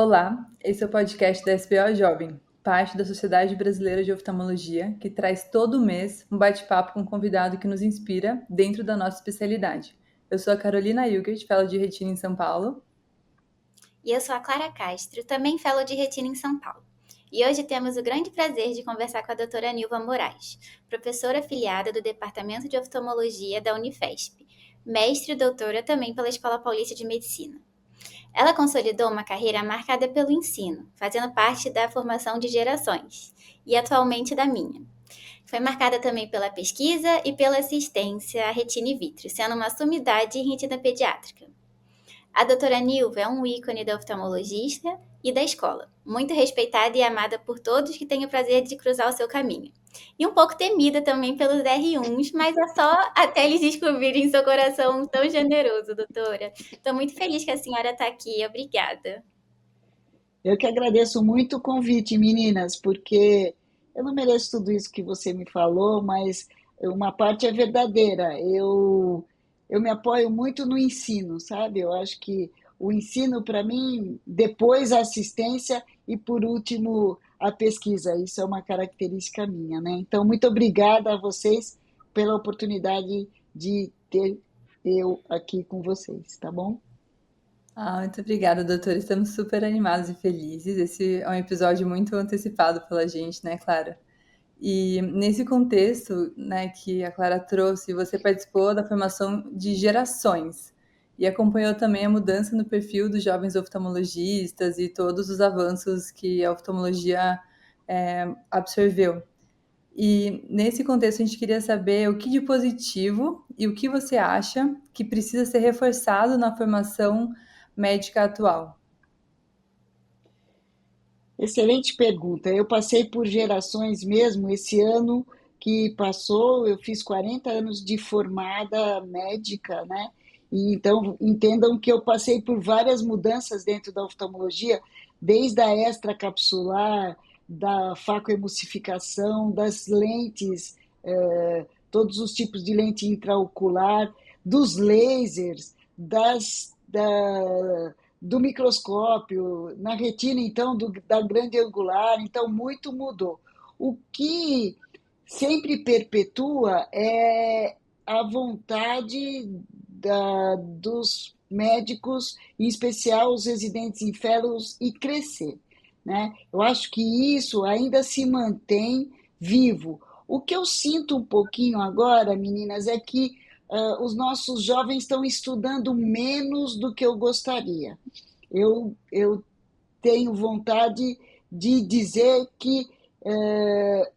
Olá, esse é o podcast da SBO Jovem, parte da Sociedade Brasileira de Oftalmologia, que traz todo mês um bate-papo com um convidado que nos inspira dentro da nossa especialidade. Eu sou a Carolina Hilgert, fellow de retina em São Paulo. E eu sou a Clara Castro, também fellow de retina em São Paulo. E hoje temos o grande prazer de conversar com a doutora Nilva Moraes, professora afiliada do Departamento de Oftalmologia da Unifesp, mestre e doutora também pela Escola Paulista de Medicina. Ela consolidou uma carreira marcada pelo ensino, fazendo parte da formação de gerações, e atualmente da minha. Foi marcada também pela pesquisa e pela assistência à retina e vítreo, sendo uma sumidade em retina pediátrica. A doutora Nilva é um ícone da oftalmologista e da escola, muito respeitada e amada por todos que têm o prazer de cruzar o seu caminho. E um pouco temida também pelos R1s, mas é só até eles descobrirem seu coração tão generoso, doutora. Estou muito feliz que a senhora está aqui, obrigada. Eu que agradeço muito o convite, meninas, porque eu não mereço tudo isso que você me falou, mas uma parte é verdadeira. Eu me apoio muito no ensino, sabe? Eu acho que o ensino, para mim, depois a assistência e, por último, a pesquisa. Isso é uma característica minha, né? Então, muito obrigada a vocês pela oportunidade de ter eu aqui com vocês, tá bom? Muito obrigada, doutora. Estamos super animados e felizes. Esse é um episódio muito antecipado pela gente, né, Clara? E nesse contexto, né, que a Clara trouxe, você participou da formação de gerações e acompanhou também a mudança no perfil dos jovens oftalmologistas e todos os avanços que a oftalmologia absorveu. E nesse contexto a gente queria saber o que de positivo e o que você acha que precisa ser reforçado na formação médica atual. Excelente pergunta. Eu passei por gerações mesmo. Esse ano que passou, eu fiz 40 anos de formada médica, né? E então entendam que eu passei por várias mudanças dentro da oftalmologia, desde a extracapsular, da facoemulsificação, das lentes, todos os tipos de lente intraocular, dos lasers, do microscópio, na retina, então, da grande angular, então, muito mudou. O que sempre perpetua é a vontade dos médicos, em especial os residentes em fellows, e crescer. Né? Eu acho que isso ainda se mantém vivo. O que eu sinto um pouquinho agora, meninas, é que os nossos jovens estão estudando menos do que eu gostaria. Eu tenho vontade de dizer que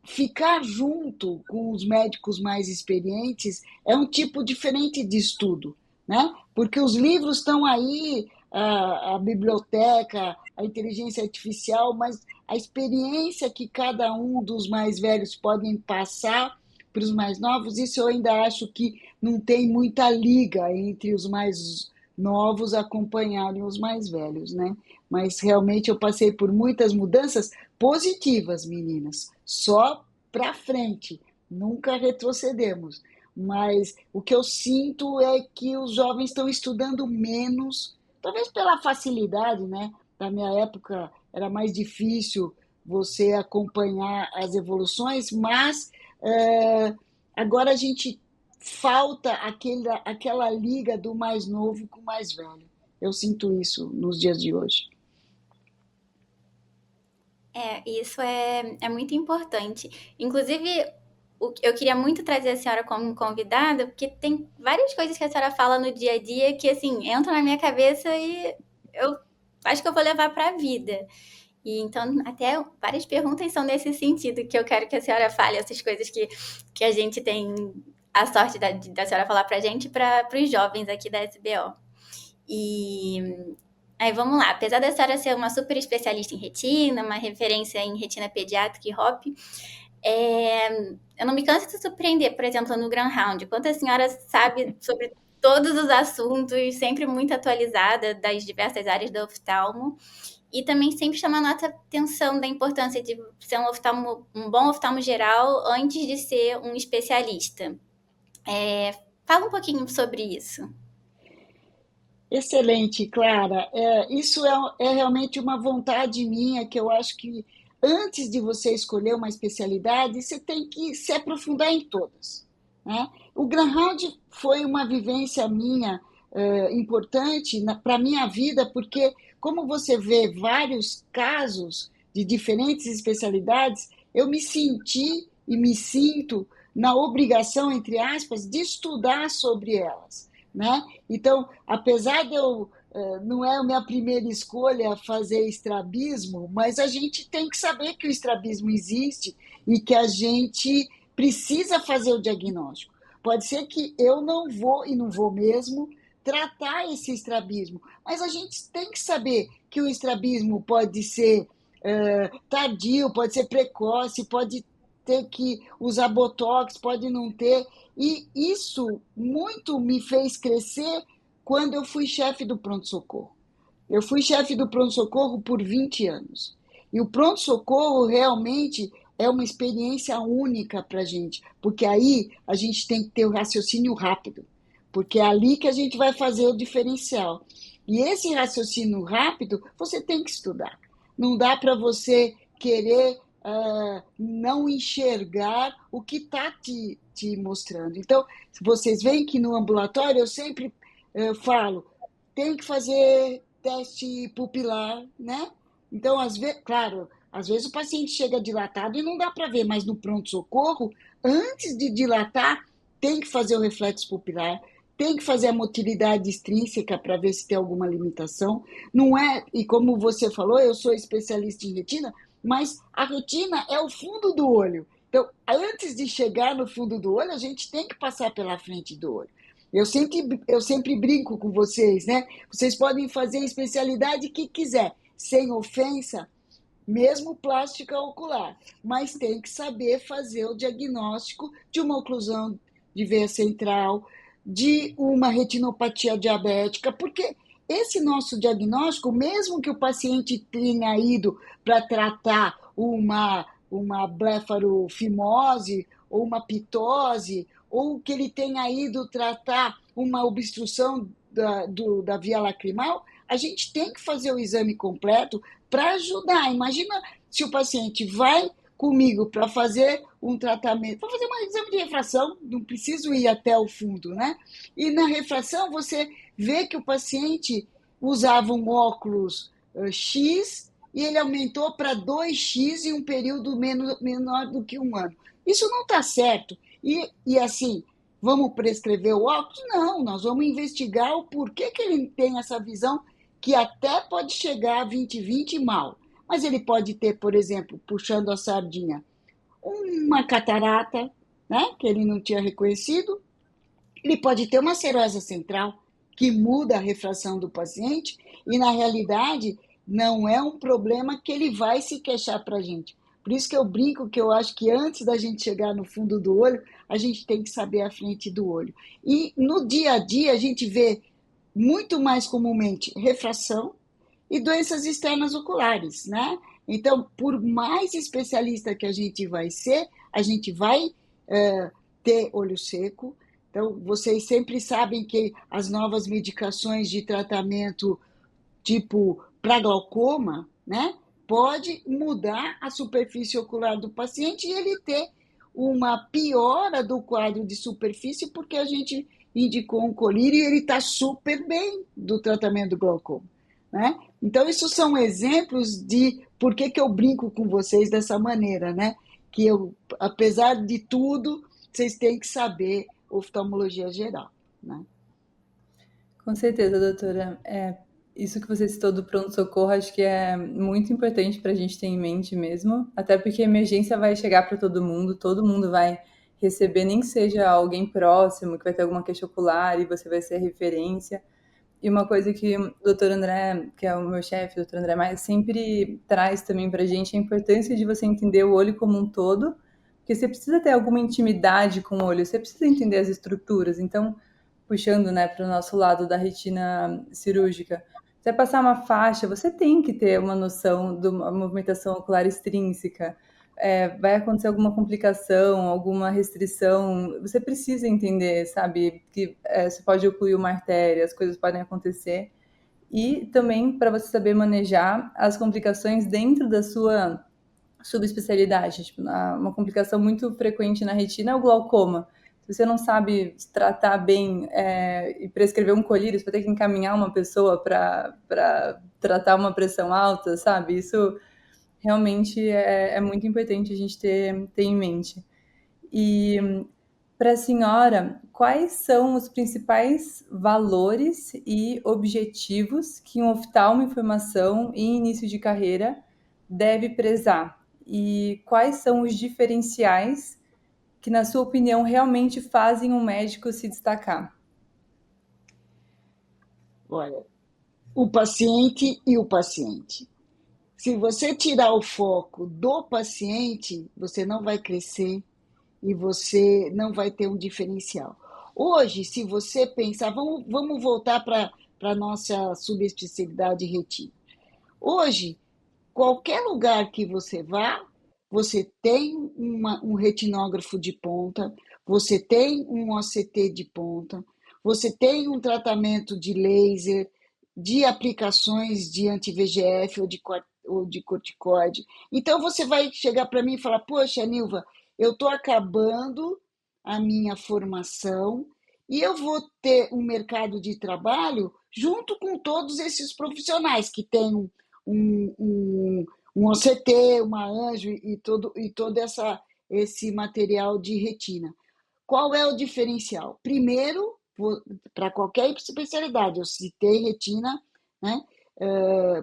ficar junto com os médicos mais experientes é um tipo diferente de estudo, né? Porque os livros estão aí, a biblioteca, a inteligência artificial, mas a experiência que cada um dos mais velhos podem passar para os mais novos, isso eu ainda acho que não tem muita liga entre os mais novos acompanharem os mais velhos, né? Mas realmente eu passei por muitas mudanças positivas, meninas, só para frente, nunca retrocedemos. Mas o que eu sinto é que os jovens estão estudando menos, talvez pela facilidade, né? Na minha época era mais difícil você acompanhar as evoluções, mas agora a gente falta aquela liga do mais novo com o mais velho. Eu sinto isso nos dias de hoje. Isso é muito importante. Inclusive, eu queria muito trazer a senhora como convidada, porque tem várias coisas que a senhora fala no dia a dia que, assim, entram na minha cabeça e eu acho que eu vou levar para a vida. E então, até várias perguntas são nesse sentido, que eu quero que a senhora fale essas coisas que a gente tem a sorte da senhora falar para a gente, para os jovens aqui da SBO. E aí vamos lá, apesar da senhora ser uma super especialista em retina, uma referência em retina pediátrica e HOP, eu não me canso de surpreender, por exemplo, no Greyhound, quanto a senhora sabe sobre todos os assuntos, sempre muito atualizada das diversas áreas do oftalmo, e também sempre chamando a atenção da importância de ser um bom oftalmo geral antes de ser um especialista. Fala um pouquinho sobre isso. Excelente, Clara. Isso é realmente uma vontade minha, que eu acho que antes de você escolher uma especialidade, você tem que se aprofundar em todas, né? O Greyhound foi uma vivência minha importante para a minha vida, porque como você vê vários casos de diferentes especialidades, eu me senti e me sinto na obrigação, entre aspas, de estudar sobre elas, né? Então, apesar de eu não é a minha primeira escolha fazer estrabismo, mas a gente tem que saber que o estrabismo existe e que a gente precisa fazer o diagnóstico. Pode ser que eu não vou, e não vou mesmo, tratar esse estrabismo, mas a gente tem que saber que o estrabismo pode ser tardio, pode ser precoce, pode ter que usar botox, pode não ter. E isso muito me fez crescer quando eu fui chefe do pronto-socorro. Eu fui chefe do pronto-socorro por 20 anos. E o pronto-socorro realmente é uma experiência única para a gente, porque aí a gente tem que ter o raciocínio rápido, porque é ali que a gente vai fazer o diferencial. E esse raciocínio rápido você tem que estudar. Não dá para você querer não enxergar o que está te mostrando. Então, vocês veem que no ambulatório eu sempre falo, tem que fazer teste pupilar, né? Então, às vezes, claro, às vezes o paciente chega dilatado e não dá para ver, mas no pronto-socorro, antes de dilatar, tem que fazer o reflexo pupilar, tem que fazer a motilidade extrínseca para ver se tem alguma limitação. Não é, e como você falou, eu sou especialista em retina, mas a retina é o fundo do olho. Então, antes de chegar no fundo do olho, a gente tem que passar pela frente do olho. Eu sempre brinco com vocês, né? Vocês podem fazer a especialidade que quiser, sem ofensa, mesmo plástica ocular, mas tem que saber fazer o diagnóstico de uma oclusão de veia central, de uma retinopatia diabética, porque esse nosso diagnóstico, mesmo que o paciente tenha ido para tratar uma blefarofimose ou uma pitose, ou que ele tenha ido tratar uma obstrução da via lacrimal, a gente tem que fazer o exame completo para ajudar. Imagina se o paciente vai comigo para fazer um tratamento, para fazer um exame de refração, não preciso ir até o fundo, né? E na refração você vê que o paciente usava um óculos X e ele aumentou para 2x em um período menor do que um ano. Isso não está certo. E assim, vamos prescrever o óculos? Não, nós vamos investigar o porquê que ele tem essa visão que até pode chegar a 20/20 mal. Mas ele pode ter, por exemplo, puxando a sardinha, uma catarata, né, que ele não tinha reconhecido. Ele pode ter uma serosa central, que muda a refração do paciente, e na realidade não é um problema que ele vai se queixar para a gente. Por isso que eu brinco que eu acho que antes da gente chegar no fundo do olho, a gente tem que saber a frente do olho. E no dia a dia a gente vê muito mais comumente refração e doenças externas oculares, né? Então, por mais especialista que a gente vai ser, a gente vai ter olho seco. Então, vocês sempre sabem que as novas medicações de tratamento, tipo para glaucoma, né, pode mudar a superfície ocular do paciente e ele ter uma piora do quadro de superfície porque a gente indicou um colírio e ele está super bem do tratamento do glaucoma, né? Então, isso são exemplos de por que eu brinco com vocês dessa maneira, né? Que eu, apesar de tudo, vocês têm que saber oftalmologia geral, né? Com certeza, doutora. Isso que você citou do pronto-socorro, acho que é muito importante para a gente ter em mente mesmo, até porque a emergência vai chegar para todo mundo vai receber, nem que seja alguém próximo, que vai ter alguma queixa ocular e você vai ser a referência. E uma coisa que o doutor André, que é o meu chefe, o doutor André Maia, sempre traz também para a gente a importância de você entender o olho como um todo, porque você precisa ter alguma intimidade com o olho, você precisa entender as estruturas. Então, puxando, né, para o nosso lado da retina cirúrgica, você vai passar uma faixa, você tem que ter uma noção da movimentação ocular extrínseca, vai acontecer alguma complicação, alguma restrição, você precisa entender, sabe, que você pode ocluir uma artéria, as coisas podem acontecer. E também para você saber manejar as complicações dentro da sua subespecialidade. Tipo, uma complicação muito frequente na retina é o glaucoma. Se você não sabe tratar bem e prescrever um colírio, você vai ter que encaminhar uma pessoa para tratar uma pressão alta, sabe? Isso realmente é muito importante a gente ter em mente. E para a senhora, quais são os principais valores e objetivos que um oftalmo em formação e início de carreira deve prezar? E quais são os diferenciais que, na sua opinião, realmente fazem um médico se destacar? Olha, o paciente e o paciente. Se você tirar o foco do paciente, você não vai crescer e você não vai ter um diferencial. Hoje, se você pensar, vamos voltar para a nossa subespecialidade retina. Hoje, qualquer lugar que você vá, você tem um retinógrafo de ponta, você tem um OCT de ponta, você tem um tratamento de laser, de aplicações de anti-VEGF ou de corticoide. Então você vai chegar para mim e falar: poxa, Nilva, eu estou acabando a minha formação e eu vou ter um mercado de trabalho junto com todos esses profissionais que têm um, um, um OCT, uma anjo e todo esse material de retina. Qual é o diferencial? Primeiro, para qualquer especialidade, eu citei retina, né?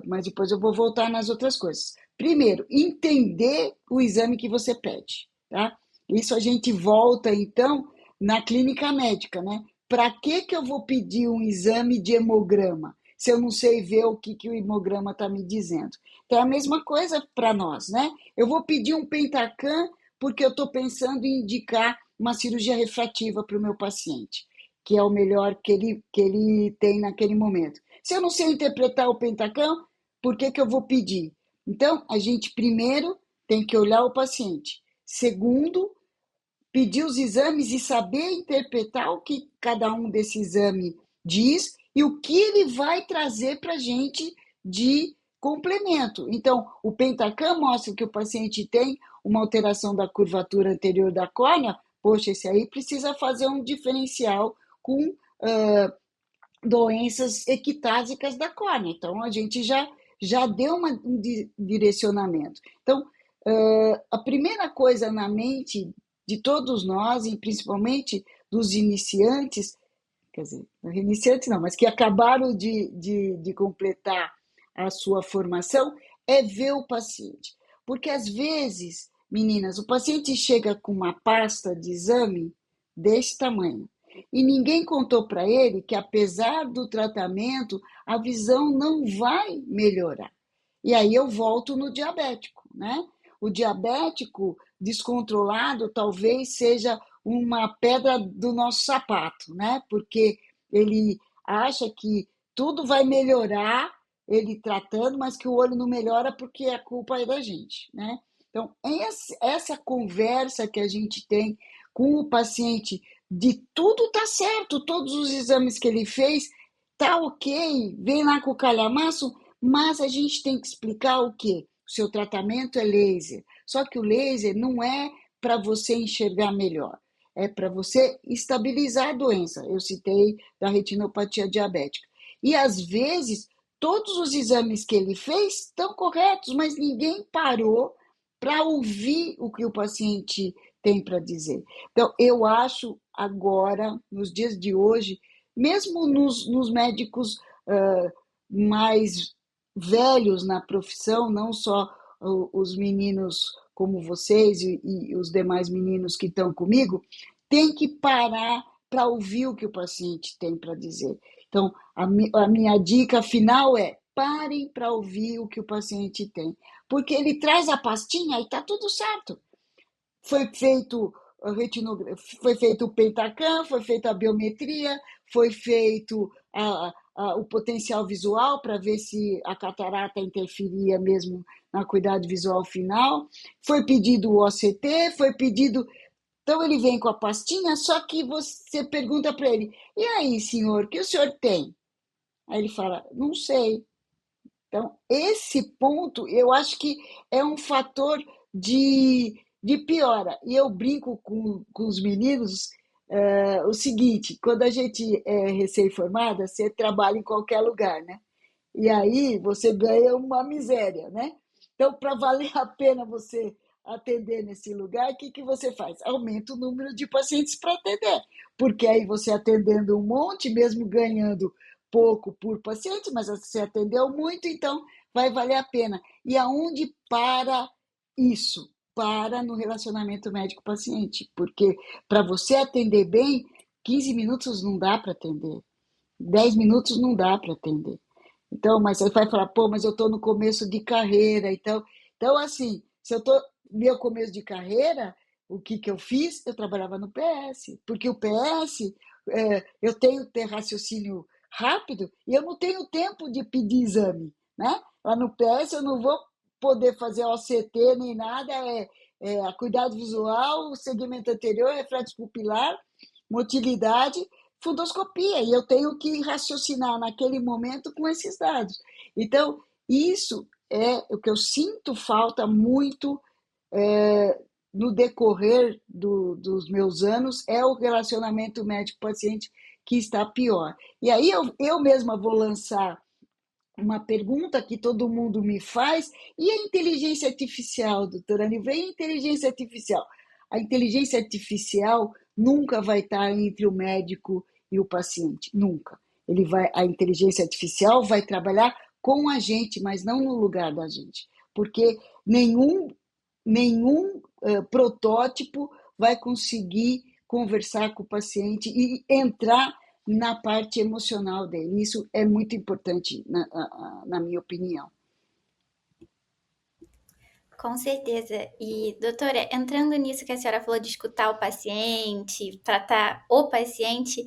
Mas depois eu vou voltar nas outras coisas. Primeiro, entender o exame que você pede, tá? Isso a gente volta, então, na clínica médica, né? Para que eu vou pedir um exame de hemograma se eu não sei ver o que o hemograma está me dizendo? Então, é a mesma coisa para nós, né? Eu vou pedir um Pentacam porque eu estou pensando em indicar uma cirurgia refrativa para o meu paciente, que é o melhor que ele tem naquele momento. Se eu não sei interpretar o Pentacam, por que eu vou pedir? Então, a gente primeiro tem que olhar o paciente. Segundo, pedir os exames e saber interpretar o que cada um desse exame diz e o que ele vai trazer para a gente de complemento. Então, o Pentacam mostra que o paciente tem uma alteração da curvatura anterior da córnea. Poxa, esse aí precisa fazer um diferencial com doenças equitásicas da córnea. Então, a gente já deu um direcionamento. Então, a primeira coisa na mente de todos nós, e principalmente dos iniciantes, quer dizer, não iniciantes não, mas que acabaram de completar a sua formação, é ver o paciente. Porque às vezes, meninas, o paciente chega com uma pasta de exame desse tamanho. E ninguém contou para ele que, apesar do tratamento, a visão não vai melhorar. E aí eu volto no diabético, né? O diabético descontrolado talvez seja uma pedra do nosso sapato, né? Porque ele acha que tudo vai melhorar ele tratando, mas que o olho não melhora porque a culpa é da gente, né? Então, essa conversa que a gente tem com o paciente de tudo tá certo, todos os exames que ele fez tá ok, vem lá com o calhamaço, mas a gente tem que explicar o quê? O seu tratamento é laser. Só que o laser não é para você enxergar melhor, é para você estabilizar a doença. Eu citei da retinopatia diabética. E às vezes todos os exames que ele fez estão corretos, mas ninguém parou para ouvir o que o paciente tem para dizer. Então, eu acho agora, nos dias de hoje, mesmo nos médicos mais velhos na profissão, não só os meninos como vocês e os demais meninos que estão comigo, tem que parar para ouvir o que o paciente tem para dizer. Então, a minha dica final é: parem para ouvir o que o paciente tem, porque ele traz a pastinha e está tudo certo. Foi feito foi feito o Pentacam, foi feita a biometria, foi feito o potencial visual para ver se a catarata interferia mesmo na acuidade visual final. Foi pedido o OCT, foi pedido. Então ele vem com a pastinha, só que você pergunta para ele: e aí, senhor, o que o senhor tem? Aí ele fala: não sei. Então, esse ponto eu acho que é um fator de piora. E eu brinco com os meninos o seguinte: quando a gente é recém-formada, você trabalha em qualquer lugar, né? E aí você ganha uma miséria, né? Então, para valer a pena você atender nesse lugar, o que, que você faz? Aumenta o número de pacientes para atender, porque aí você atendendo um monte, mesmo ganhando pouco por paciente, mas você atendeu muito, então vai valer a pena. E aonde para isso? Para no relacionamento médico-paciente, porque para você atender bem, 15 minutos não dá para atender, 10 minutos não dá para atender. Então, mas você vai falar, pô, mas eu estou no começo de carreira, então assim, se eu estou no meu começo de carreira, o que que eu fiz? Eu trabalhava no PS, porque o PS, eu tenho que ter raciocínio rápido e eu não tenho tempo de pedir exame, né? Lá no PS eu não vou poder fazer OCT nem nada, a cuidado visual, o segmento anterior, reflexo pupilar, motilidade, fundoscopia, e eu tenho que raciocinar naquele momento com esses dados. Então, isso é o que eu sinto falta muito no decorrer dos meus anos, é o relacionamento médico-paciente que está pior. E aí eu mesma vou lançar uma pergunta que todo mundo me faz: e a inteligência artificial, doutora Nilva? E a inteligência artificial? A inteligência artificial nunca vai estar entre o médico e o paciente, nunca. A inteligência artificial vai trabalhar com a gente, mas não no lugar da gente, porque nenhum protótipo vai conseguir conversar com o paciente e entrar na parte emocional dele. Isso é muito importante, na minha opinião. Com certeza. E, doutora, entrando nisso que a senhora falou de escutar o paciente, tratar o paciente,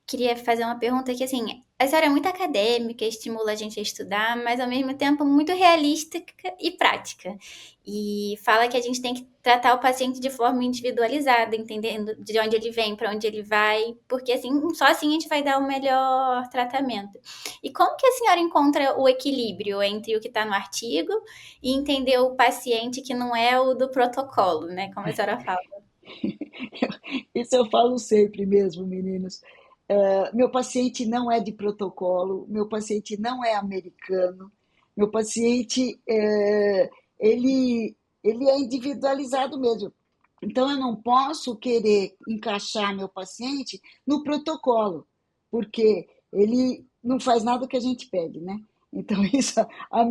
queria fazer uma pergunta que, assim, a senhora é muito acadêmica, estimula a gente a estudar, mas ao mesmo tempo muito realística e prática. E fala que a gente tem que tratar o paciente de forma individualizada, entendendo de onde ele vem, para onde ele vai, porque assim, só assim a gente vai dar o melhor tratamento. E como que a senhora encontra o equilíbrio entre o que está no artigo e entender o paciente que não é o do protocolo, né? Como a senhora fala. Isso eu falo sempre mesmo, meninos. Meu paciente não é de protocolo, meu paciente não é americano, meu paciente ele, ele é individualizado mesmo. Então, eu não posso querer encaixar meu paciente no protocolo, porque ele não faz nada que a gente pede, né? Então, isso, o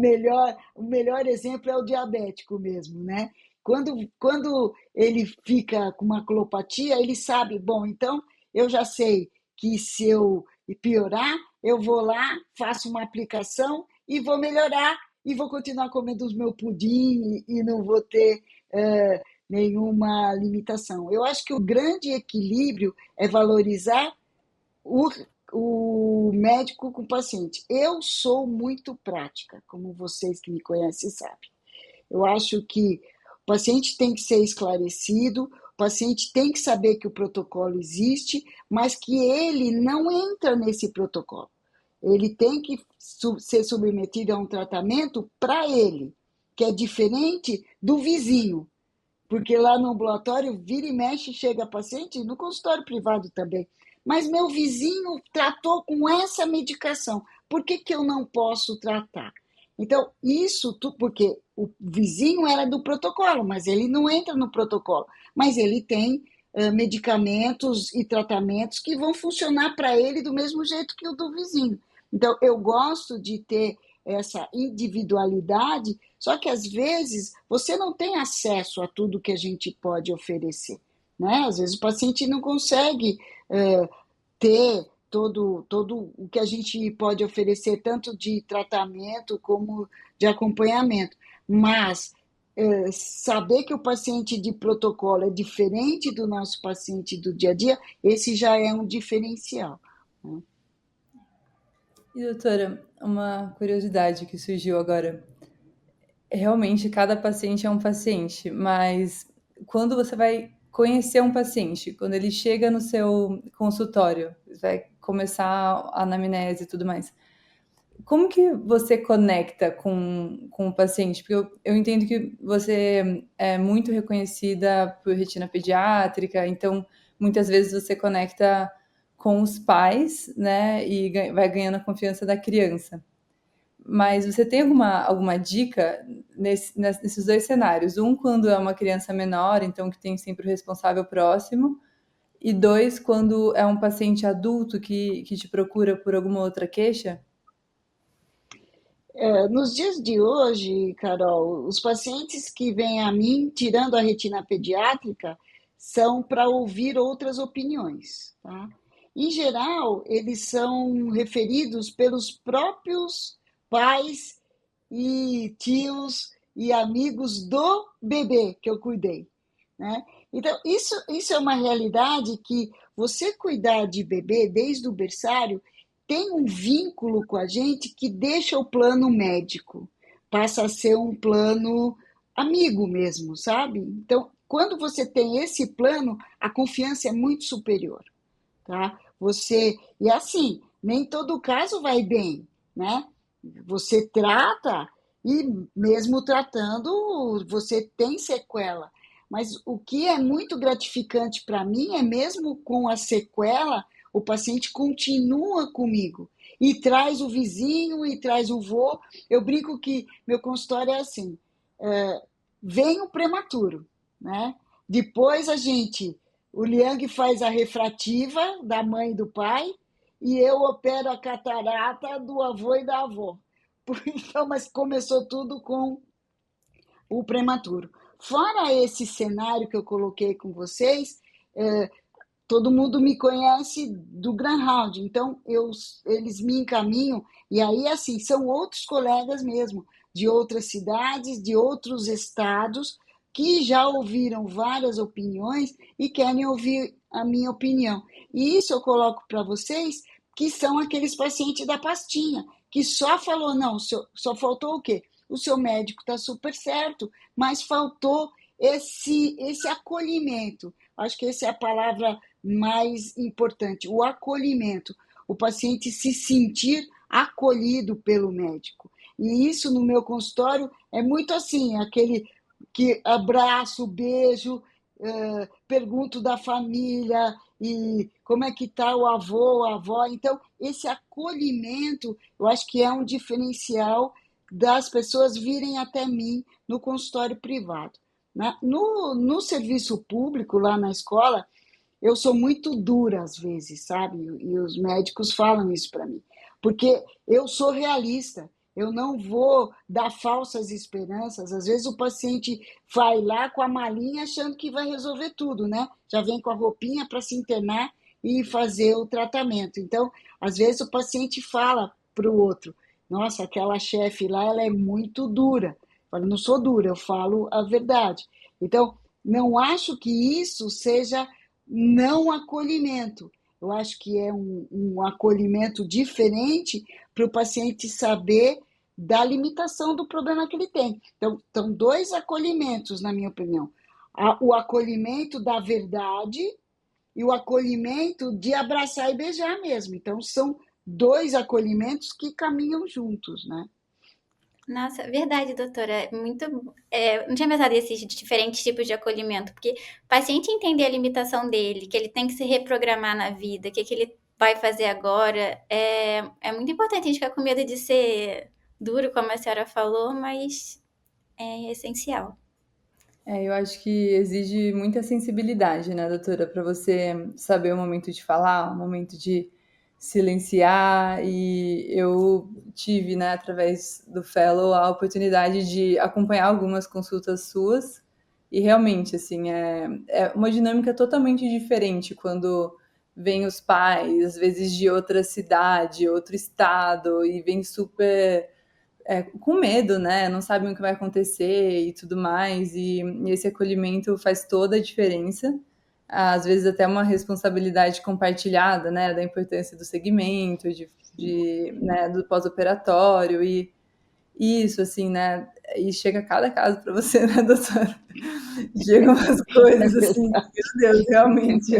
melhor exemplo é o diabético mesmo, né? Quando ele fica com uma colopatia, ele sabe, bom, então eu já sei que se eu piorar, eu vou lá, faço uma aplicação e vou melhorar e vou continuar comendo os meus pudim e não vou ter nenhuma limitação. Eu acho que o grande equilíbrio é valorizar o, o médico com o paciente. Eu sou muito prática, como vocês que me conhecem sabem. Eu acho que o paciente tem que ser esclarecido, o paciente tem que saber que o protocolo existe, mas que ele não entra nesse protocolo. Ele tem que ser submetido a um tratamento para ele, que é diferente do vizinho. Porque lá no ambulatório, vira e mexe, chega paciente, no consultório privado também. Mas meu vizinho tratou com essa medicação, por que que eu não posso tratar? Então, isso tudo, porque o vizinho era do protocolo, mas ele não entra no protocolo. Mas ele tem medicamentos e tratamentos que vão funcionar para ele do mesmo jeito que o do vizinho. Então, eu gosto de ter essa individualidade, só que às vezes você não tem acesso a tudo que a gente pode oferecer, né? Às vezes o paciente não consegue ter todo o que a gente pode oferecer, tanto de tratamento como de acompanhamento. Mas saber que o paciente de protocolo é diferente do nosso paciente do dia a dia, esse já é um diferencial, né? E doutora, uma curiosidade que surgiu agora. Realmente, cada paciente é um paciente, mas quando você vai conhecer um paciente, quando ele chega no seu consultório, vai começar a anamnese e tudo mais, como que você conecta com o paciente? Porque eu entendo que você é muito reconhecida por retina pediátrica, então muitas vezes você conecta com os pais, né, e vai ganhando a confiança da criança. Mas você tem alguma dica nesses dois cenários? Um, quando é uma criança menor, então que tem sempre o responsável próximo, e dois, quando é um paciente adulto que te procura por alguma outra queixa? Nos dias de hoje, Carol, os pacientes que vêm a mim, tirando a retina pediátrica, são para ouvir outras opiniões, tá? Em geral, eles são referidos pelos próprios pais e tios e amigos do bebê que eu cuidei, né? Então, isso é uma realidade que você cuidar de bebê desde o berçário tem um vínculo com a gente que deixa o plano médico, passa a ser um plano amigo mesmo, sabe? Então, quando você tem esse plano, a confiança é muito superior, tá? E assim, nem todo caso vai bem, né? Você trata e mesmo tratando, você tem sequela. Mas o que é muito gratificante para mim é mesmo com a sequela, o paciente continua comigo e traz o vizinho e traz o vô. Eu brinco que meu consultório é assim, vem o prematuro, né? Depois o Liang faz a refrativa da mãe e do pai e eu opero a catarata do avô e da avó. Então, mas começou tudo com o prematuro. Fora esse cenário que eu coloquei com vocês, todo mundo me conhece do Grandhound, então eles me encaminham, e aí, assim, são outros colegas mesmo, de outras cidades, de outros estados, que já ouviram várias opiniões e querem ouvir a minha opinião. E isso eu coloco para vocês, que são aqueles pacientes da pastinha, que só falou, não, só faltou o quê? O seu médico está super certo, mas faltou esse acolhimento. Acho que essa é a palavra mais importante, o acolhimento, o paciente se sentir acolhido pelo médico. E isso no meu consultório é muito assim, aquele que abraço, beijo, pergunto da família e como é que está o avô, a avó. Então, esse acolhimento, eu acho que é um diferencial das pessoas virem até mim no consultório privado. No serviço público, lá na escola, eu sou muito dura às vezes, sabe? E os médicos falam isso para mim, porque eu sou realista. Eu não vou dar falsas esperanças. Às vezes o paciente vai lá com a malinha achando que vai resolver tudo, né? Já vem com a roupinha para se internar e fazer o tratamento. Então, às vezes o paciente fala para o outro: Nossa, aquela chefe lá, ela é muito dura. Eu falo, não sou dura, eu falo a verdade. Então, não acho que isso seja não acolhimento. Eu acho que é um acolhimento diferente para o paciente saber da limitação do problema que ele tem. Então, são dois acolhimentos, na minha opinião. O acolhimento da verdade e o acolhimento de abraçar e beijar mesmo. Então, são dois acolhimentos que caminham juntos, né? Nossa, verdade, doutora. Não tinha pensado nesses diferentes tipos de acolhimento, porque o paciente entender a limitação dele, que ele tem que se reprogramar na vida, o que ele vai fazer agora, é muito importante. A gente ficar com medo de ser duro, como a senhora falou, mas é essencial. Eu acho que exige muita sensibilidade, né, doutora, para você saber o momento de falar, o momento de silenciar. E eu tive, né, através do Fellow, a oportunidade de acompanhar algumas consultas suas. E realmente, assim, é uma dinâmica totalmente diferente quando vem os pais, às vezes de outra cidade, outro estado, e vem super com medo, né? Não sabem o que vai acontecer e tudo mais. E esse acolhimento faz toda a diferença. Às vezes até uma responsabilidade compartilhada, né? Da importância do segmento, de né, do pós-operatório e isso, assim, né? E chega cada caso para você, né, doutora? Chegam umas É coisas assim, verdade. meu Deus, realmente,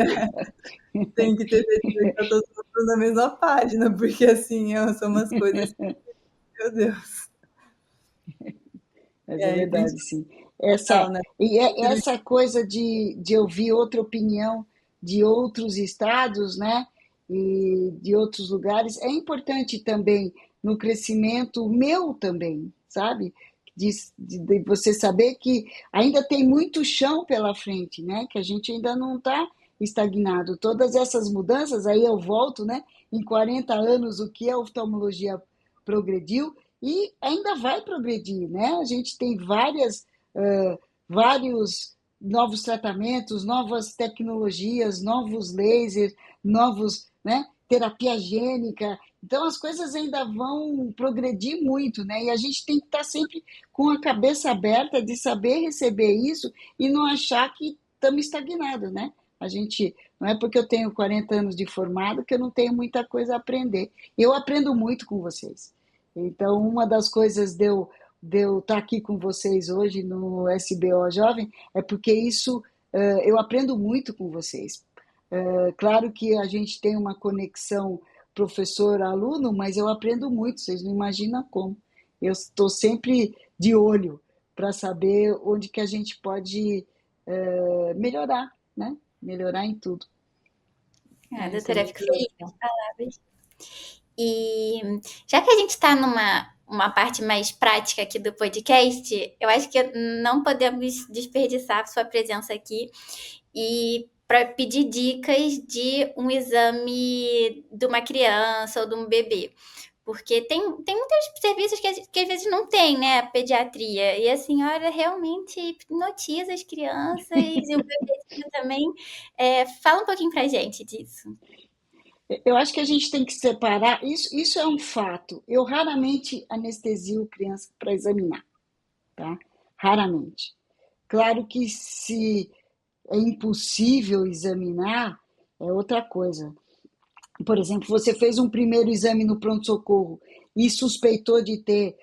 tem que ter certeza que tá todo mundo na mesma página, porque assim, são umas coisas que, meu Deus. Mas é E verdade, principalmente sim. tal, né? Essa coisa de ouvir outra opinião de outros estados, né, e de outros lugares, é importante também no crescimento meu também, sabe? De você saber que ainda tem muito chão pela frente, né? Que a gente ainda não está estagnado. Todas essas mudanças, aí eu volto, né? Em 40 anos, o que a oftalmologia progrediu, e ainda vai progredir, né? A gente tem uh, vários novos tratamentos, novas tecnologias, novos lasers, novos, né? Terapia gênica. Então as coisas ainda vão progredir muito, né? E a gente tem que estar sempre com a cabeça aberta de saber receber isso e não achar que estamos estagnados, né? A gente não é porque eu tenho 40 anos de formado que eu não tenho muita coisa a aprender. Eu aprendo muito com vocês. Então, uma das coisas de eu estar aqui com vocês hoje no SBO Jovem é porque isso eu aprendo muito com vocês. Claro que a gente tem uma conexão professor-aluno, mas eu aprendo muito, vocês não imaginam como. Eu estou sempre de olho para saber onde que a gente pode melhorar, né? Melhorar em tudo. Isso é Doutora, muito fico feliz com legal. as palavras. E já que a gente está numa uma parte mais prática aqui do podcast, eu acho que não podemos desperdiçar sua presença aqui e para pedir dicas de um exame de uma criança ou de um bebê. Porque tem muitos serviços que às vezes não tem, né? A pediatria. E a senhora realmente hipnotiza as crianças e o bebezinho também. Fala um pouquinho pra gente disso. Eu acho que a gente tem que separar, isso é um fato. Eu raramente anestesio criança para examinar, tá? Raramente. Claro que se é impossível examinar, é outra coisa. Por exemplo, você fez um primeiro exame no pronto-socorro e suspeitou de ter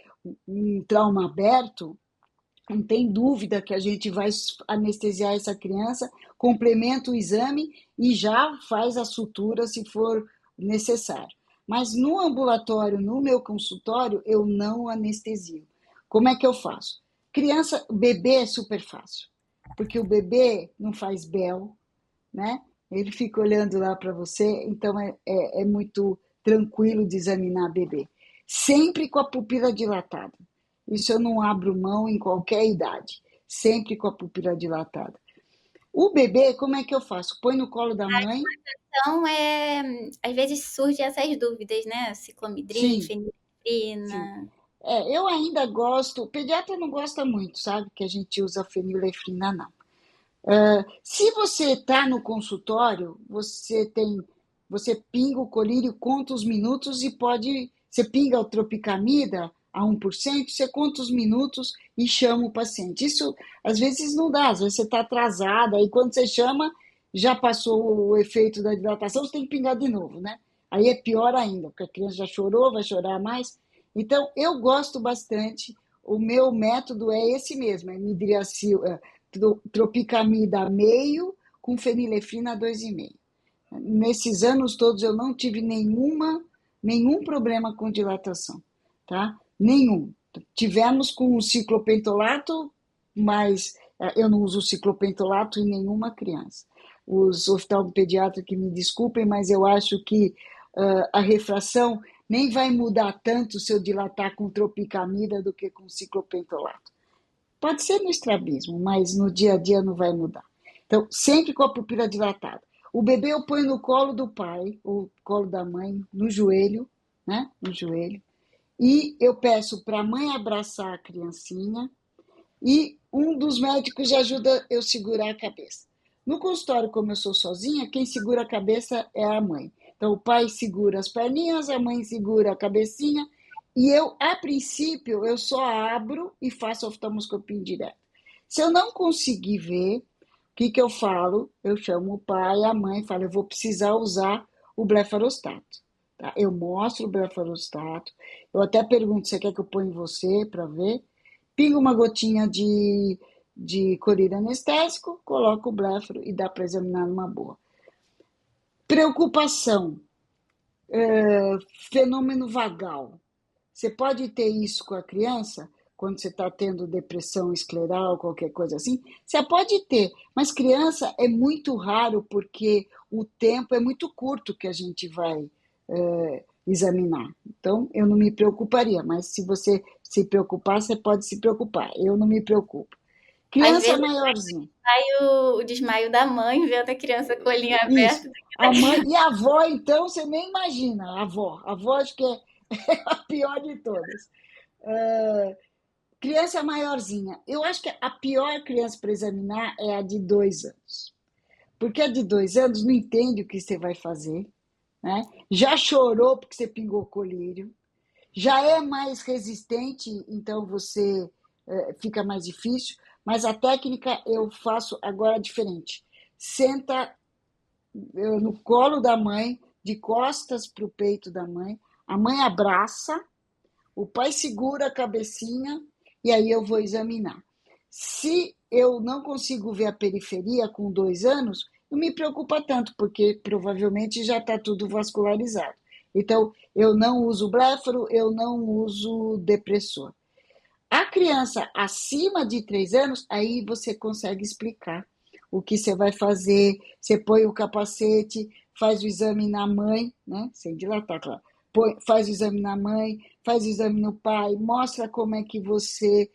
um trauma aberto, não tem dúvida que a gente vai anestesiar essa criança, complementa o exame e já faz a sutura se for necessário. Mas no ambulatório, no meu consultório, eu não anestesio. Como é que eu faço? Criança, bebê é super fácil, porque o bebê não faz bel, né? Ele fica olhando lá para você, então é muito tranquilo de examinar bebê. Sempre com a pupila dilatada. Isso eu não abro mão em qualquer idade. Sempre com a pupila dilatada. O bebê, como é que eu faço? Põe no colo da mãe? Então, às vezes surgem essas dúvidas, né? Ciclomidral, Sim, sim. fenilefrina. Eu ainda gosto, o pediatra não gosta muito, sabe? Que a gente usa fenilefrina, não. Se você está no consultório, você pinga o colírio, conta os minutos e você pinga o tropicamida a 1%, você conta os minutos e chama o paciente. Isso às vezes não dá, às vezes você está atrasada, aí quando você chama, já passou o efeito da dilatação, você tem que pingar de novo, né? Aí é pior ainda, porque a criança já chorou, vai chorar mais. Então, eu gosto bastante, o meu método é esse mesmo, é midriacil, tropicamida meio com fenilefrina 2,5. Nesses anos todos eu não tive nenhum problema com dilatação, tá? Nenhum. Tivemos com o ciclopentolato, mas eu não uso ciclopentolato em nenhuma criança. Os oftalmopediatras que me desculpem, mas eu acho que a refração nem vai mudar tanto se eu dilatar com tropicamida do que com ciclopentolato. Pode ser no estrabismo, mas no dia a dia não vai mudar. Então, sempre com a pupila dilatada. O bebê eu ponho no colo do pai, ou colo da mãe, no joelho, né? No joelho. E eu peço para a mãe abraçar a criancinha e um dos médicos ajuda eu segurar a cabeça. No consultório, como eu sou sozinha, quem segura a cabeça é a mãe. Então, o pai segura as perninhas, a mãe segura a cabecinha, e eu, a princípio, eu só abro e faço a oftalmoscopia indireta. Se eu não conseguir ver, o que eu falo? Eu chamo o pai, a mãe, falo, eu vou precisar usar o blefarostato. tá? Eu mostro o blefarostato, eu até pergunto, você quer que eu ponha em você para ver? Pingo uma gotinha de colírio anestésico, coloco o bléfaro e dá para examinar numa boa. Preocupação, fenômeno vagal. Você pode ter isso com a criança, quando você está tendo depressão escleral, qualquer coisa assim. Você pode ter, mas criança é muito raro porque o tempo é muito curto que a gente vai examinar. Então, eu não me preocuparia, mas se você se preocupar, você pode se preocupar. Eu não me preocupo. Às Criança vezes maiorzinha. sai o desmaio da mãe vendo a criança com o olhinho Isso. aberto. A mãe e a avó, então, você nem imagina. A avó. A avó acho que é a pior de todas. Criança maiorzinha. Eu acho que a pior criança para examinar é a de 2 anos. Porque a de 2 anos não entende o que você vai fazer, né? Já chorou porque você pingou colírio, já é mais resistente, então você fica mais difícil, mas a técnica eu faço agora diferente. Senta no colo da mãe, de costas para o peito da mãe, a mãe abraça, o pai segura a cabecinha e aí eu vou examinar. Se eu não consigo ver a periferia com 2 anos, não me preocupa tanto, porque provavelmente já está tudo vascularizado. Então, eu não uso bléfaro, eu não uso depressor. A criança acima de 3 anos, aí você consegue explicar o que você vai fazer. Você põe o capacete, faz o exame na mãe, né? Sem dilatar, claro. Faz o exame na mãe, faz o exame no pai, mostra como é que você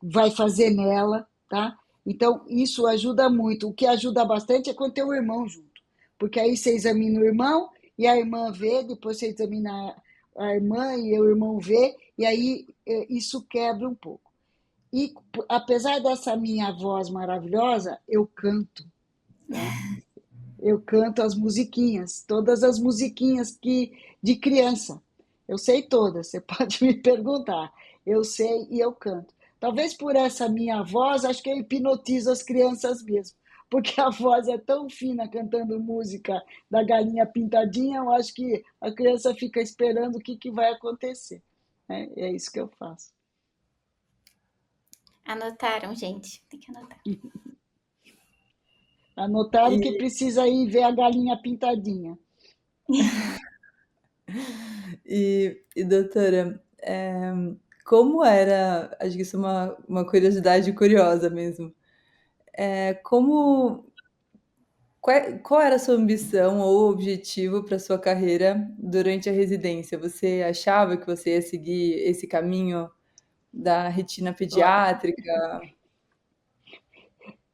vai fazer nela, tá? Então, isso ajuda muito. O que ajuda bastante é quando tem o irmão junto. Porque aí você examina o irmão e a irmã vê, depois você examina a irmã e o irmão vê, e aí isso quebra um pouco. E apesar dessa minha voz maravilhosa, eu canto, tá? Eu canto as musiquinhas, todas as musiquinhas que de criança. Eu sei todas, você pode me perguntar. Eu sei e eu canto. Talvez por essa minha voz, acho que eu hipnotizo as crianças mesmo. Porque a voz é tão fina cantando música da galinha pintadinha, eu acho que a criança fica esperando o que, que vai acontecer. É isso que eu faço. Anotaram, gente. Tem que anotar. Anotaram que E, precisa ir ver a galinha pintadinha. doutora, como era, acho que isso é uma curiosidade curiosa mesmo, como, qual era a sua ambição ou objetivo para sua carreira durante a residência? Você achava que você ia seguir esse caminho da retina pediátrica?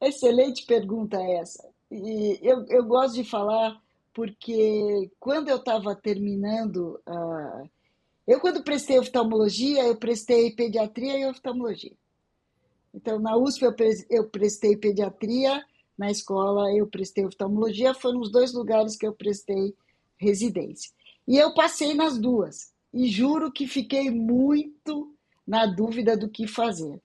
Excelente pergunta essa. E eu gosto de falar porque quando eu estava terminando, eu quando prestei oftalmologia, eu prestei pediatria e oftalmologia. Então, na USP eu prestei pediatria, na escola eu prestei oftalmologia, foram os 2 lugares que eu prestei residência. E eu passei nas duas, e juro que fiquei muito na dúvida do que fazer.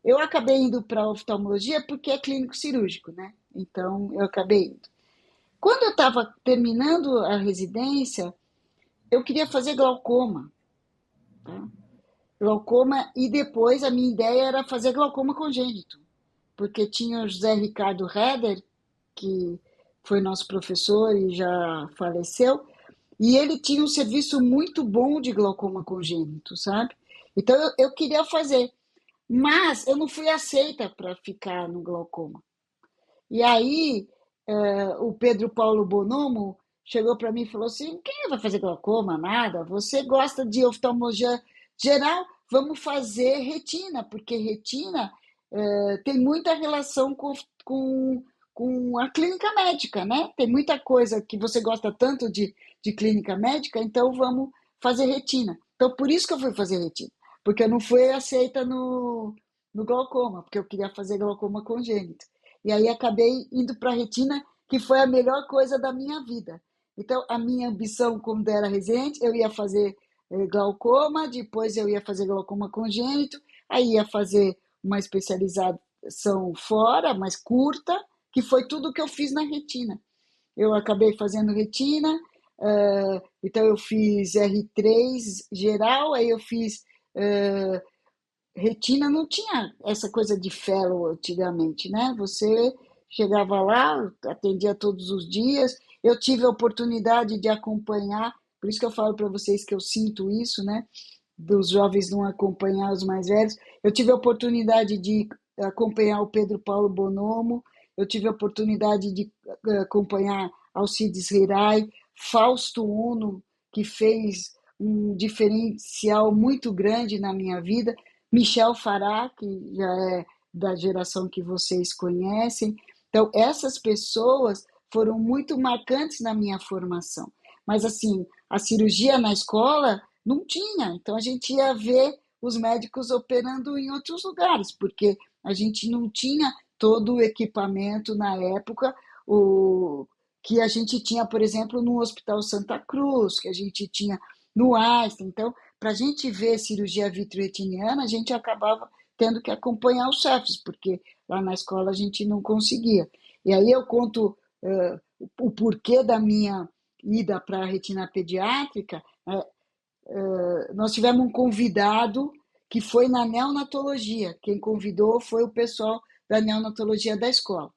Eu acabei indo para oftalmologia porque é clínico cirúrgico, né? Então eu acabei indo. Quando eu estava terminando a residência, eu queria fazer glaucoma, tá? Glaucoma e depois a minha ideia era fazer glaucoma congênito, porque tinha o José Ricardo Heder, que foi nosso professor e já faleceu, e ele tinha um serviço muito bom de glaucoma congênito, sabe? Então eu queria fazer, mas eu não fui aceita para ficar no glaucoma. E aí, o Pedro Paulo Bonomo chegou para mim e falou assim: quem vai fazer glaucoma? Nada. Você gosta de oftalmologia geral? Vamos fazer retina, porque retina tem muita relação com a clínica médica, né? Tem muita coisa que você gosta tanto de clínica médica, então vamos fazer retina. Então, por isso que eu fui fazer retina, porque eu não fui aceita no glaucoma, porque eu queria fazer glaucoma congênito. E aí acabei indo para a retina, que foi a melhor coisa da minha vida. Então, a minha ambição, como era residente, eu ia fazer glaucoma, depois eu ia fazer glaucoma congênito, aí ia fazer uma especialização fora, mais curta, que foi tudo que eu fiz na retina. Eu acabei fazendo retina, Então eu fiz R3 geral, aí eu fiz uh, retina. Não tinha essa coisa de fellow antigamente, né? Você chegava lá, atendia todos os dias. Eu tive a oportunidade de acompanhar, por isso que eu falo para vocês que eu sinto isso, né? Dos jovens não acompanhar os mais velhos. Eu tive a oportunidade de acompanhar o Pedro Paulo Bonomo, eu tive a oportunidade de acompanhar Alcides Rirai, Fausto Uno, que fez um diferencial muito grande na minha vida, Michel Fará, que já é da geração que vocês conhecem. Então, essas pessoas foram muito marcantes na minha formação. Mas, assim, a cirurgia na escola não tinha. Então, a gente ia ver os médicos operando em outros lugares, porque a gente não tinha todo o equipamento na época, o que a gente tinha, por exemplo, no Hospital Santa Cruz, que a gente tinha no Einstein. Então, para a gente ver cirurgia vitro-retiniana, a gente acabava tendo que acompanhar os chefes, porque lá na escola a gente não conseguia. E aí eu conto o porquê da minha ida para a retina pediátrica. Nós tivemos um convidado que foi na neonatologia. Quem convidou foi o pessoal da neonatologia da escola.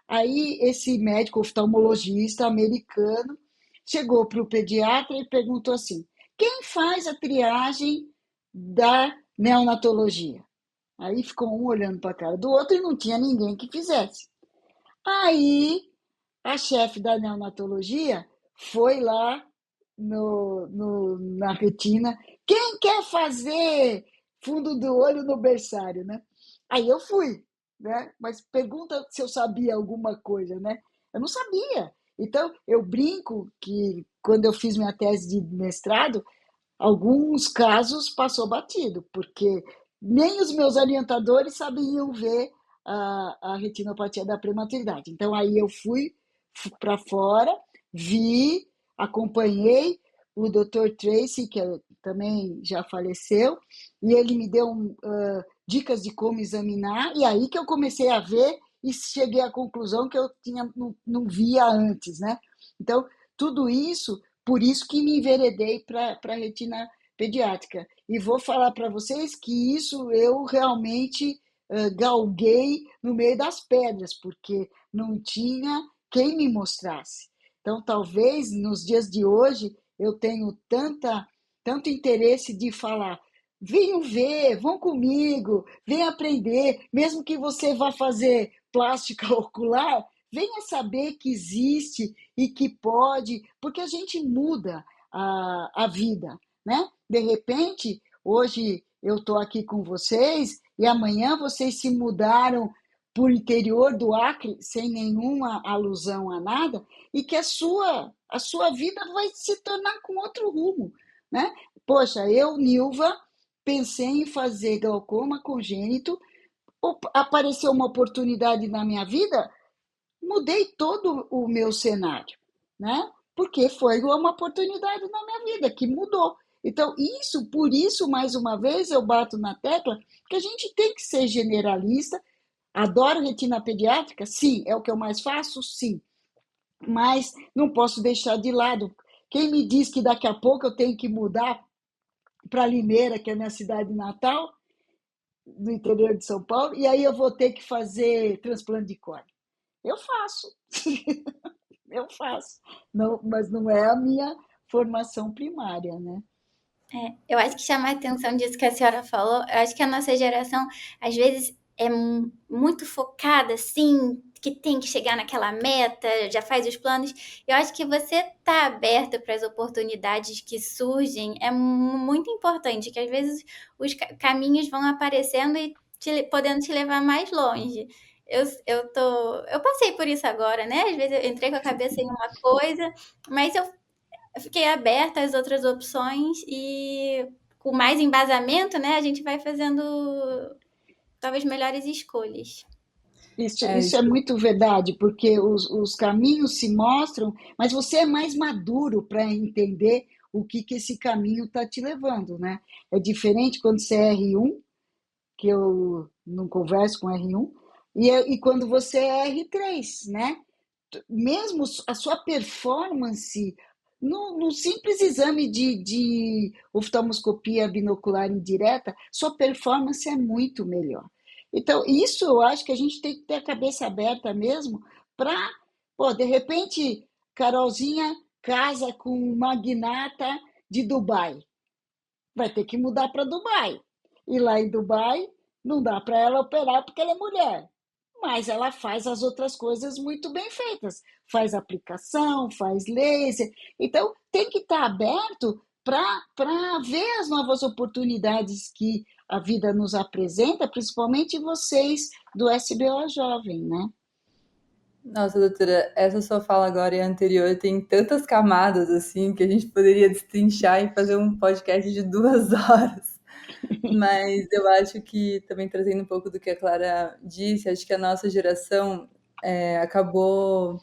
Aí esse médico oftalmologista americano chegou para o pediatra e perguntou assim: quem faz a triagem da neonatologia? Aí ficou um olhando para a cara do outro e não tinha ninguém que fizesse. Aí a chefe da neonatologia foi lá na retina. Quem quer fazer fundo do olho no berçário, né? Aí eu fui, né? Mas pergunta se eu sabia alguma coisa, né? Eu não sabia. Então, eu brinco que quando eu fiz minha tese de mestrado, alguns casos passou batido, porque nem os meus orientadores sabiam ver a retinopatia da prematuridade. Então, aí eu fui para fora, vi, acompanhei o Dr. Tracy, que também já faleceu, e ele me deu dicas de como examinar, e aí que eu comecei a ver e cheguei à conclusão que eu não via antes, né? Então, tudo isso, por isso que me enveredei para a retina pediátrica. E vou falar para vocês que isso eu realmente galguei no meio das pedras, porque não tinha quem me mostrasse. Então, talvez nos dias de hoje eu tenho tanto interesse de falar: venham ver, vão comigo, venham aprender, mesmo que você vá fazer plástica ocular, venha saber que existe e que pode, porque a gente muda a vida, né? De repente, hoje eu estou aqui com vocês e amanhã vocês se mudaram para o interior do Acre sem nenhuma alusão a nada e que a sua vida vai se tornar com outro rumo, né? Poxa, eu, Nilva, pensei em fazer glaucoma congênito, apareceu uma oportunidade na minha vida, mudei todo o meu cenário, né? Porque foi uma oportunidade na minha vida que mudou. Então, por isso, mais uma vez, eu bato na tecla que a gente tem que ser generalista. Adoro retina pediátrica? Sim. É o que eu mais faço? Sim. Mas não posso deixar de lado. Quem me diz que daqui a pouco eu tenho que mudar para Limeira, que é a minha cidade natal, no interior de São Paulo, e aí eu vou ter que fazer transplante de córnea? Eu faço. Eu faço. Não, mas não é a minha formação primária, né? Eu acho que chamar a atenção disso que a senhora falou, eu acho que a nossa geração, às vezes, é muito focada, assim, que tem que chegar naquela meta, já faz os planos. Eu acho que você tá aberto para as oportunidades que surgem é muito importante, que às vezes os caminhos vão aparecendo e podendo te levar mais longe. Eu passei por isso agora, né? Às vezes eu entrei com a cabeça em uma coisa, mas eu fiquei aberta às outras opções e com mais embasamento, né, a gente vai fazendo talvez melhores escolhas. Isso, É, isso é isso muito verdade, porque os caminhos se mostram, mas você é mais maduro para entender o que esse caminho está te levando, né? É diferente quando você é R1, que eu não converso com R1, e quando você é R3, né? Mesmo a sua performance no simples exame de oftalmoscopia binocular indireta, sua performance é muito melhor. Então, isso eu acho que a gente tem que ter a cabeça aberta mesmo para, pô, de repente, Carolzinha casa com um magnata de Dubai, vai ter que mudar para Dubai. E lá em Dubai não dá para ela operar porque ela é mulher, mas ela faz as outras coisas muito bem feitas. Faz aplicação, faz laser. Então, tem que estar aberto para ver as novas oportunidades que a vida nos apresenta, principalmente vocês do SBO Jovem, né? Nossa, doutora, essa sua fala agora e a anterior tem tantas camadas assim que a gente poderia destrinchar e fazer um podcast de 2 horas. Mas eu acho que também trazendo um pouco do que a Clara disse, acho que a nossa geração acabou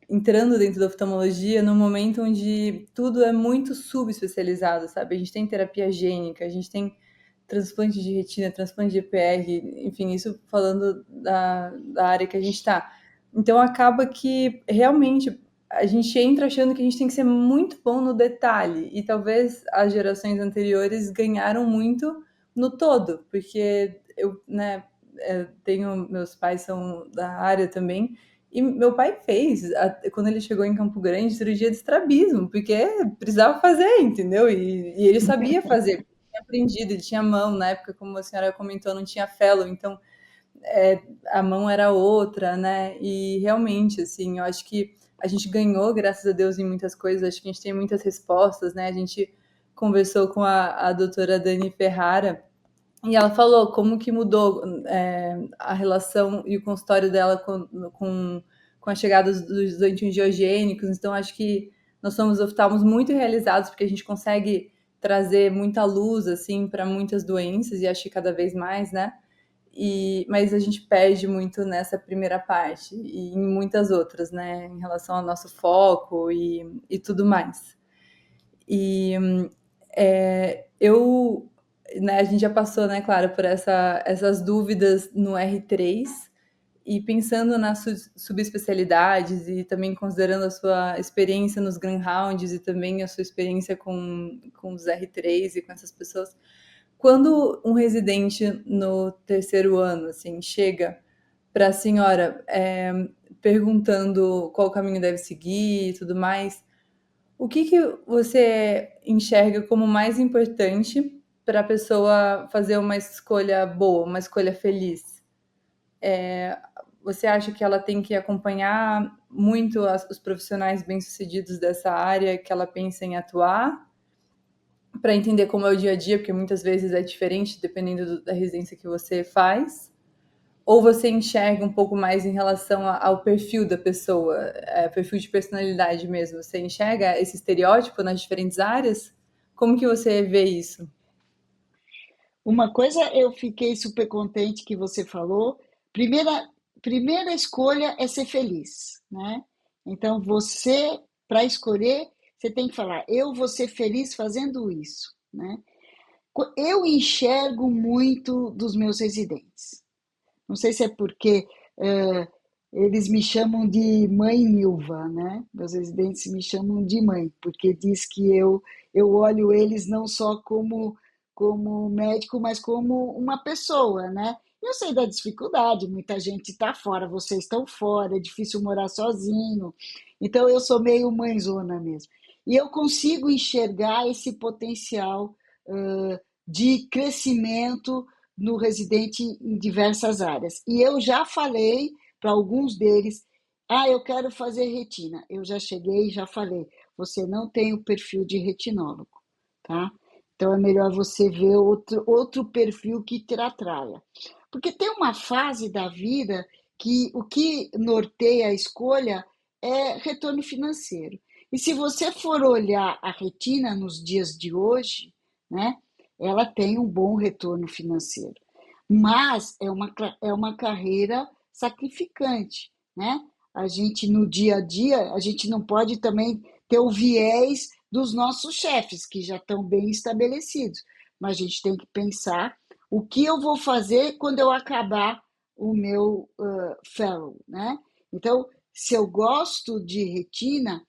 entrando dentro da oftalmologia num momento onde tudo é muito subespecializado, sabe? A gente tem terapia gênica, a gente tem transplante de retina, transplante de EPR, enfim, isso falando da área que a gente está. Então acaba que realmente a gente entra achando que a gente tem que ser muito bom no detalhe, e talvez as gerações anteriores ganharam muito no todo, porque eu, né, tenho, meus pais são da área também, e meu pai fez, quando ele chegou em Campo Grande, cirurgia de estrabismo, porque precisava fazer, entendeu? E ele sabia fazer, tinha aprendido, ele tinha mão, na época, como a senhora comentou, não tinha fellow, então a mão era outra, né? E realmente, assim, eu acho que a gente ganhou, graças a Deus, em muitas coisas, acho que a gente tem muitas respostas, né? A gente conversou com a doutora Dani Ferrara, e ela falou como que mudou a relação e o consultório dela com a chegada dos anti-angiogênicos. Então, acho que nós somos oftalmos muito realizados, porque a gente consegue trazer muita luz assim para muitas doenças, e acho que cada vez mais, né? Mas a gente perde muito nessa primeira parte e em muitas outras, né? Em relação ao nosso foco e tudo mais. E eu, né, a gente já passou, né, claro, por essas dúvidas no R3, e pensando nas subespecialidades e também considerando a sua experiência nos Grand Rounds e também a sua experiência com os R3 e com essas pessoas, quando um residente no terceiro ano, assim, chega para a senhora perguntando qual caminho deve seguir e tudo mais, o que que você enxerga como mais importante para a pessoa fazer uma escolha boa, uma escolha feliz? Você acha que ela tem que acompanhar muito os profissionais bem-sucedidos dessa área que ela pensa em atuar, para entender como é o dia a dia, porque muitas vezes é diferente dependendo da residência que você faz? Ou você enxerga um pouco mais em relação ao perfil da pessoa, perfil de personalidade mesmo? Você enxerga esse estereótipo nas diferentes áreas? Como que você vê isso? Uma coisa eu fiquei super contente que você falou. Primeira, primeira escolha é ser feliz, né? Então você, para escolher, você tem que falar, eu vou ser feliz fazendo isso, né? Eu enxergo muito dos meus residentes. Não sei se é porque eh, eles me chamam de mãe Nilva, né? Meus residentes me chamam de mãe, porque diz que eu olho eles não só como médico, mas como uma pessoa, né? Eu sei da dificuldade, muita gente está fora, vocês estão fora, é difícil morar sozinho. Então eu sou meio mãezona mesmo. E eu consigo enxergar esse potencial de crescimento no residente em diversas áreas. E eu já falei para alguns deles, eu quero fazer retina. Eu já cheguei e já falei, você não tem o perfil de retinólogo, tá? Então é melhor você ver outro perfil que te atraia. Porque tem uma fase da vida que o que norteia a escolha é retorno financeiro. E se você for olhar a retina nos dias de hoje, né, ela tem um bom retorno financeiro. Mas é uma carreira sacrificante, né? A gente, no dia a dia, a gente não pode também ter o viés dos nossos chefes, que já estão bem estabelecidos. Mas a gente tem que pensar o que eu vou fazer quando eu acabar o meu fellow, né? Então, se eu gosto de retina,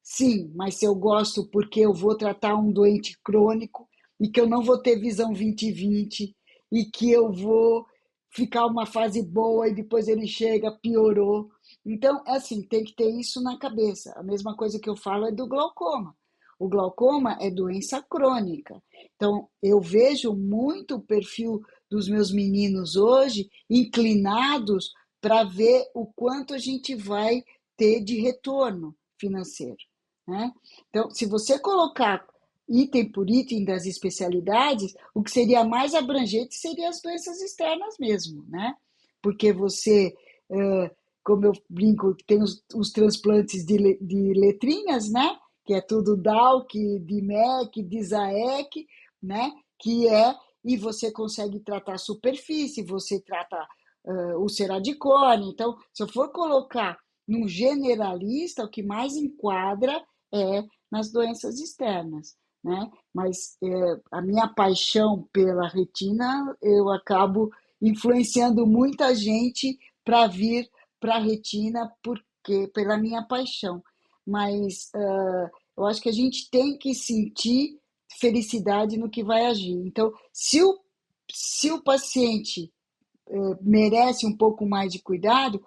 Sim, mas se eu gosto porque eu vou tratar um doente crônico e que eu não vou ter visão 20/20 e que eu vou ficar uma fase boa e depois ele chega, piorou. Então, é assim, tem que ter isso na cabeça. A mesma coisa que eu falo é do glaucoma. O glaucoma é doença crônica. Então, eu vejo muito o perfil dos meus meninos hoje inclinados para ver o quanto a gente vai ter de retorno financeiro, né? Então, se você colocar item por item das especialidades, o que seria mais abrangente seria as doenças externas mesmo, né? Porque você, como eu brinco, tem os transplantes de letrinhas, né? Que é tudo DALC, DIMEC, DISAEC, né? Que é, e você consegue tratar superfície, você trata úlcera de córnea. Então, se eu for colocar num generalista, o que mais enquadra é nas doenças externas, né? Mas a minha paixão pela retina, eu acabo influenciando muita gente para vir para a retina porque pela minha paixão. Mas eu acho que a gente tem que sentir felicidade no que vai agir. Então, se o paciente merece um pouco mais de cuidado,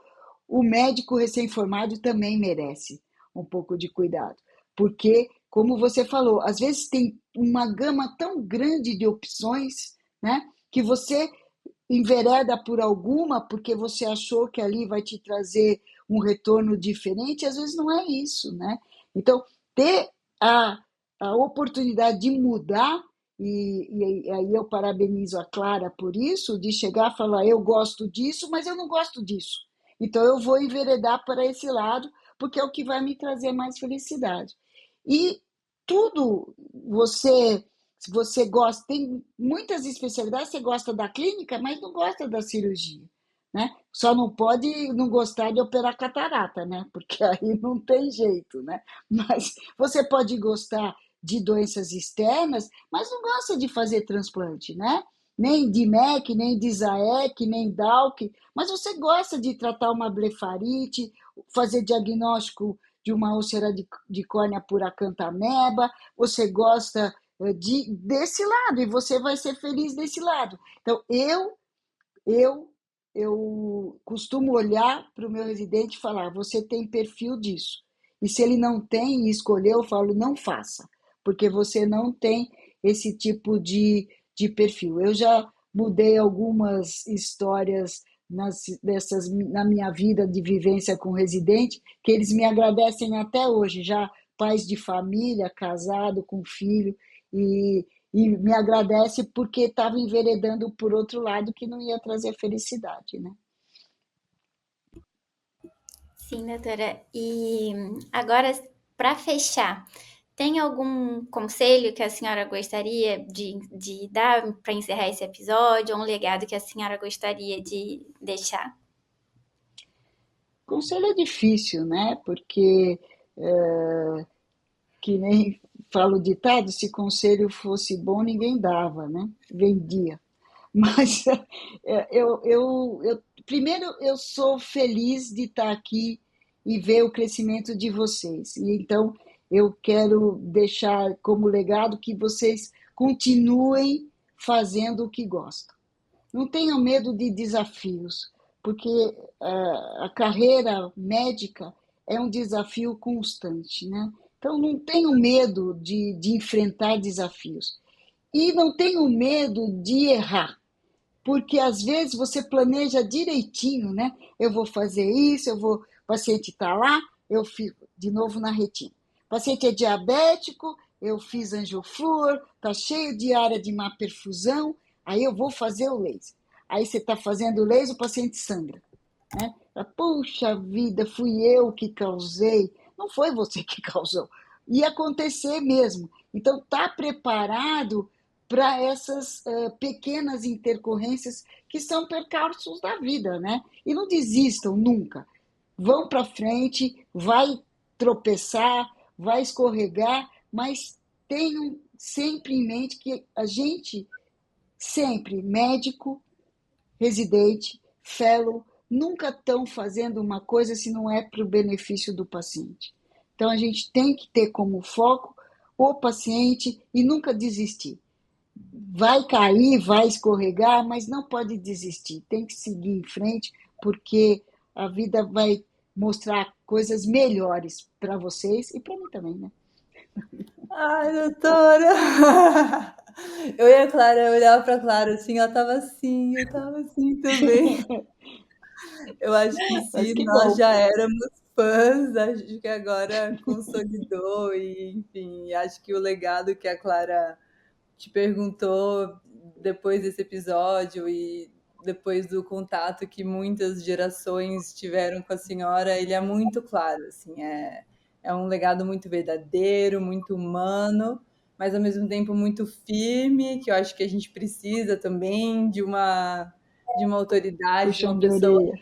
o médico recém-formado também merece um pouco de cuidado. Porque, como você falou, às vezes tem uma gama tão grande de opções, né, que você envereda por alguma porque você achou que ali vai te trazer um retorno diferente, às vezes não é isso, né? Então, ter a, a oportunidade de mudar, e aí eu parabenizo a Clara por isso, de chegar e falar, eu gosto disso, mas eu não gosto disso. Então, eu vou enveredar para esse lado, porque é o que vai me trazer mais felicidade. E tudo se você gosta, tem muitas especialidades, você gosta da clínica, mas não gosta da cirurgia, né? Só não pode não gostar de operar catarata, né? Porque aí não tem jeito, né? Mas você pode gostar de doenças externas, mas não gosta de fazer transplante, né? Nem de MEC, nem de ISAEC, nem DALC, mas você gosta de tratar uma blefarite, fazer diagnóstico de uma úlcera de córnea por acantameba, você gosta desse lado e você vai ser feliz desse lado. Então, eu, eu costumo olhar para o meu residente e falar: você tem perfil disso. E se ele não tem e escolheu, eu falo: não faça, porque você não tem esse tipo de perfil. Eu já mudei algumas histórias na minha vida de vivência com residente, que eles me agradecem até hoje, já pais de família, casado, com filho, e, e me agradece porque estava enveredando por outro lado que não ia trazer felicidade, né? Sim, doutora. E agora, para fechar, tem algum conselho que a senhora gostaria de dar para encerrar esse episódio, ou um legado que a senhora gostaria de deixar? Conselho é difícil, né? Porque, que nem falo o ditado, se conselho fosse bom, ninguém dava, né? Vendia. Mas primeiro eu sou feliz de estar aqui e ver o crescimento de vocês. E então eu quero deixar como legado que vocês continuem fazendo o que gostam. Não tenham medo de desafios, porque a carreira médica é um desafio constante, né? Então não tenham medo de enfrentar desafios. E não tenham medo de errar, porque às vezes você planeja direitinho, né? Eu vou fazer isso, o paciente está lá, eu fico de novo na retina. O paciente é diabético, eu fiz angioflúor, está cheio de área de má perfusão, aí eu vou fazer o laser. Aí você está fazendo o laser, o paciente sangra, né? Puxa vida, fui eu que causei. Não foi você que causou. Ia acontecer mesmo. Então, está preparado para essas pequenas intercorrências que são percalços da vida, né? E não desistam nunca. Vão para frente, vai tropeçar, vai escorregar, mas tenham sempre em mente que a gente, sempre, médico, residente, fellow, nunca estão fazendo uma coisa se não é para o benefício do paciente. Então a gente tem que ter como foco o paciente e nunca desistir. Vai cair, vai escorregar, mas não pode desistir. Tem que seguir em frente, porque a vida vai mostrar coisas melhores para vocês e para mim também, né? Ai, doutora! Eu e a Clara, eu olhava pra Clara assim, ela tava assim, eu tava assim também. Eu acho que Mas se que nós bom. já éramos fãs, acho que agora consolidou e, enfim, acho que o legado que a Clara te perguntou depois desse episódio e depois do contato que muitas gerações tiveram com a senhora, ele é muito claro, assim, é um legado muito verdadeiro, muito humano, mas ao mesmo tempo muito firme, que eu acho que a gente precisa também de uma autoridade, Puxão de orelha.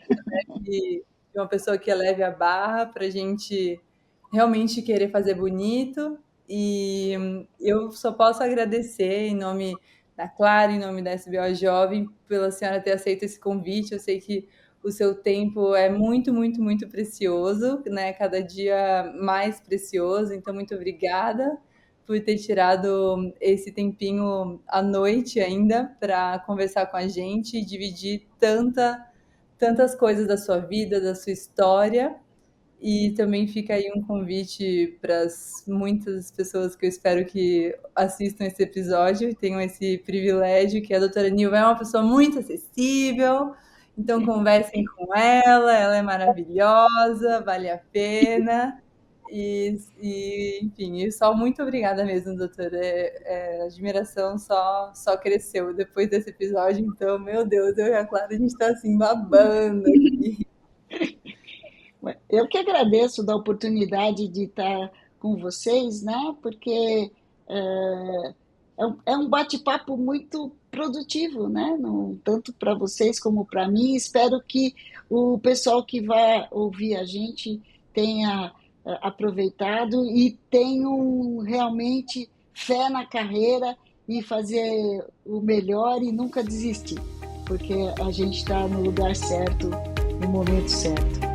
de uma pessoa que eleve a barra para a gente realmente querer fazer bonito. E eu só posso agradecer em nome da Clara, em nome da SBO Jovem, pela senhora ter aceito esse convite. Eu sei que o seu tempo é muito, muito, muito precioso, né? Cada dia mais precioso. Então, muito obrigada por ter tirado esse tempinho à noite ainda para conversar com a gente e dividir tantas coisas da sua vida, da sua história. E também fica aí um convite para as muitas pessoas que eu espero que assistam esse episódio e tenham esse privilégio, que a doutora Nilva é uma pessoa muito acessível, então conversem com ela é maravilhosa, vale a pena. Enfim, e só muito obrigada mesmo, doutora. A admiração só cresceu depois desse episódio, então, meu Deus, eu e a Clara, a gente está assim, babando aqui. Eu que agradeço da oportunidade de estar com vocês, né? Porque é um bate-papo muito produtivo, né? Tanto para vocês como para mim. Espero que o pessoal que vai ouvir a gente tenha aproveitado e tenham realmente fé na carreira e fazer o melhor e nunca desistir, porque a gente está no lugar certo, no momento certo.